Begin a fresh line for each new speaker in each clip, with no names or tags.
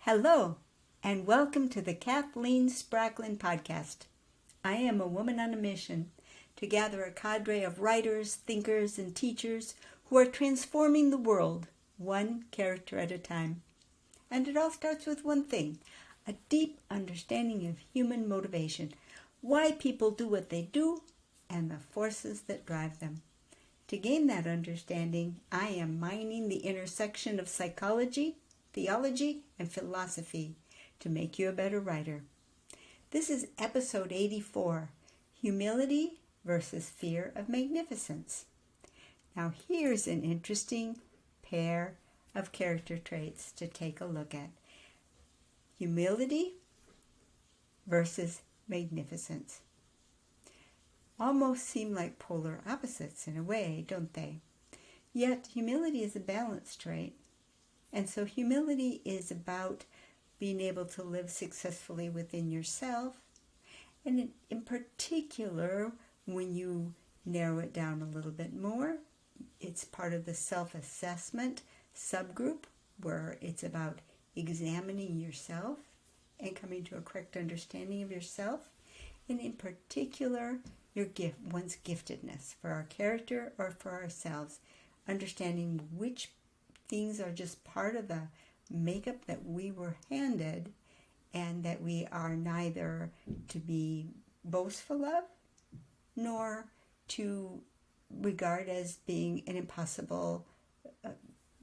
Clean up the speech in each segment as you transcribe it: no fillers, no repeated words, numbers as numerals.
Hello, and welcome to the Kathleen Spracklin podcast. I am a woman on a mission to gather a cadre of writers, thinkers, and teachers who are transforming the world, one character at a time. And it all starts with one thing, a deep understanding of human motivation, why people do what they do, and the forces that drive them. To gain that understanding, I am mining the intersection of psychology, theology, and philosophy to make you a better writer. This is episode 84, Humility versus Fear of Magnificence. Now here's an interesting pair of character traits to take a look at. Humility versus magnificence. Almost seem like polar opposites in a way, don't they? Yet humility is a balance trait. And so humility is about being able to live successfully within yourself. And in particular, when you narrow it down a little bit more, it's part of the self-assessment subgroup where it's about examining yourself and coming to a correct understanding of yourself. And in particular, your gift, one's giftedness for our character or for ourselves, understanding which things are just part of the makeup that we were handed and that we are neither to be boastful of nor to regard as being an impossible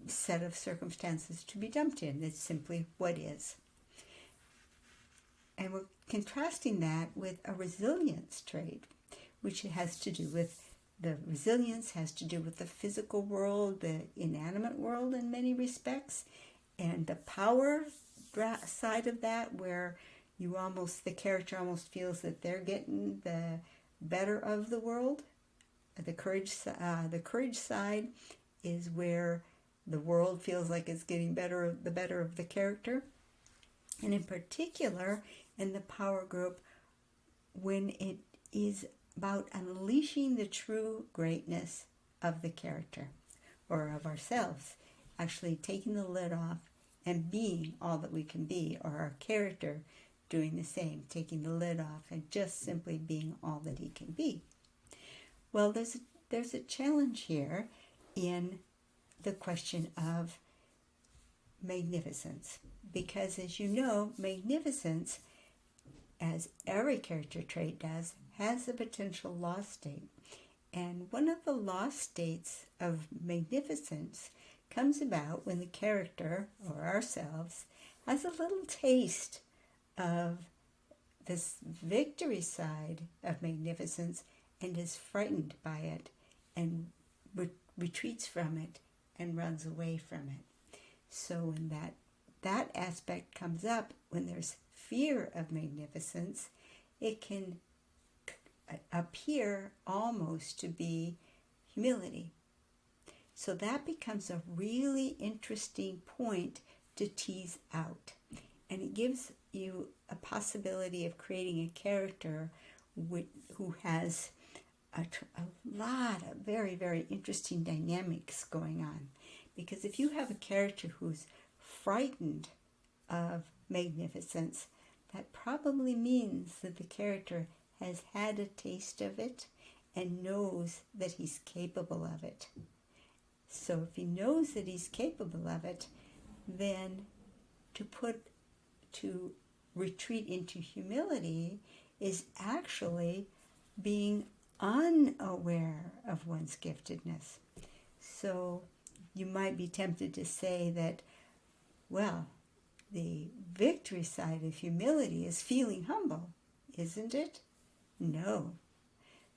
set of circumstances to be dumped in. It's simply what is. And we're contrasting that with a resilience trait, which has to do with the resilience has to do with the physical world, the inanimate world in many respects, and the power side of that where the character almost feels that they're getting the better of the world. The courage side is where the world feels like it's getting the better of the character. And in particular, in the power group, when it is about unleashing the true greatness of the character or of ourselves, actually taking the lid off and being all that we can be, or our character doing the same, taking the lid off and just simply being all that he can be. Well, there's a challenge here in the question of magnificence, because as you know, magnificence, as every character trait does, has a potential loss state. And one of the loss states of magnificence comes about when the character, or ourselves, has a little taste of this victory side of magnificence and is frightened by it and retreats from it and runs away from it. So when that aspect comes up, when there's fear of magnificence, it can appear almost to be humility. So that becomes a really interesting point to tease out. And it gives you a possibility of creating a character who has a lot of very, very interesting dynamics going on. Because if you have a character who's frightened of magnificence, that probably means that the character has had a taste of it and knows that he's capable of it. So if he knows that he's capable of it, then to retreat into humility is actually being unaware of one's giftedness. So you might be tempted to say that, well, the victory side of humility is feeling humble, isn't it? No.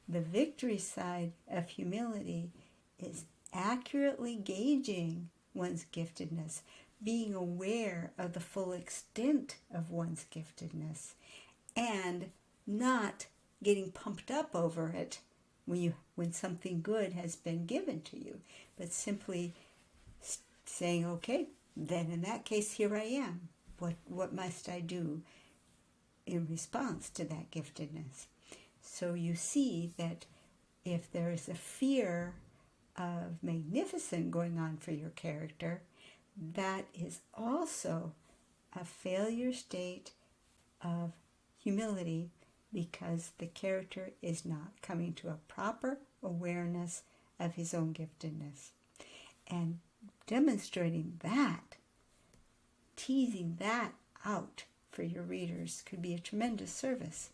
The victory side of humility is accurately gauging one's giftedness, being aware of the full extent of one's giftedness, and not getting pumped up over it when something good has been given to you, but simply saying, okay, then in that case, here I am. What must I do in response to that giftedness? So you see that if there is a fear of magnificence going on for your character, that is also a failure state of humility because the character is not coming to a proper awareness of his own giftedness. And demonstrating that, teasing that out for your readers could be a tremendous service,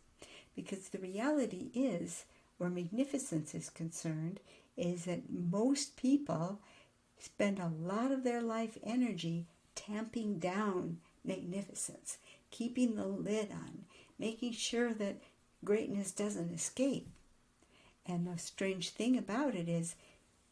because the reality is, where magnificence is concerned, is that most people spend a lot of their life energy tamping down magnificence, keeping the lid on, making sure that greatness doesn't escape. And the strange thing about it is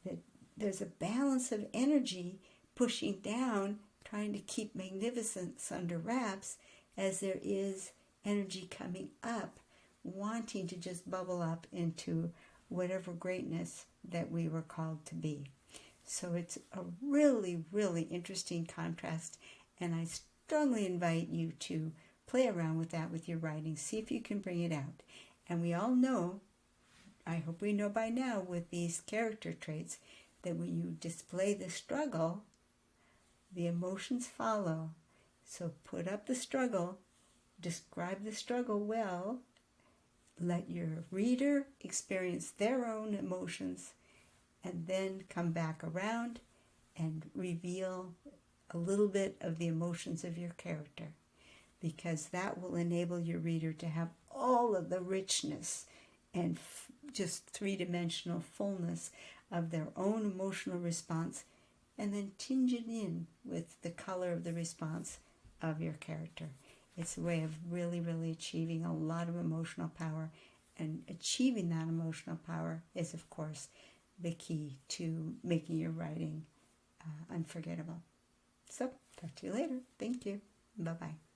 that there's a balance of energy pushing down, trying to keep magnificence under wraps, as there is energy coming up, wanting to just bubble up into whatever greatness that we were called to be. So it's a really, really interesting contrast, and I strongly invite you to play around with that with your writing. See if you can bring it out. And we all know, I hope we know by now with these character traits, that when you display the struggle, the emotions follow. So put up the struggle, describe the struggle well, let your reader experience their own emotions, and then come back around and reveal a little bit of the emotions of your character, because that will enable your reader to have all of the richness and just three-dimensional fullness of their own emotional response, and then tinge it in with the color of the response of your character. It's a way of really, really achieving a lot of emotional power, and achieving that emotional power is, of course, the key to making your writing unforgettable. So, talk to you later. Thank you. Bye-bye.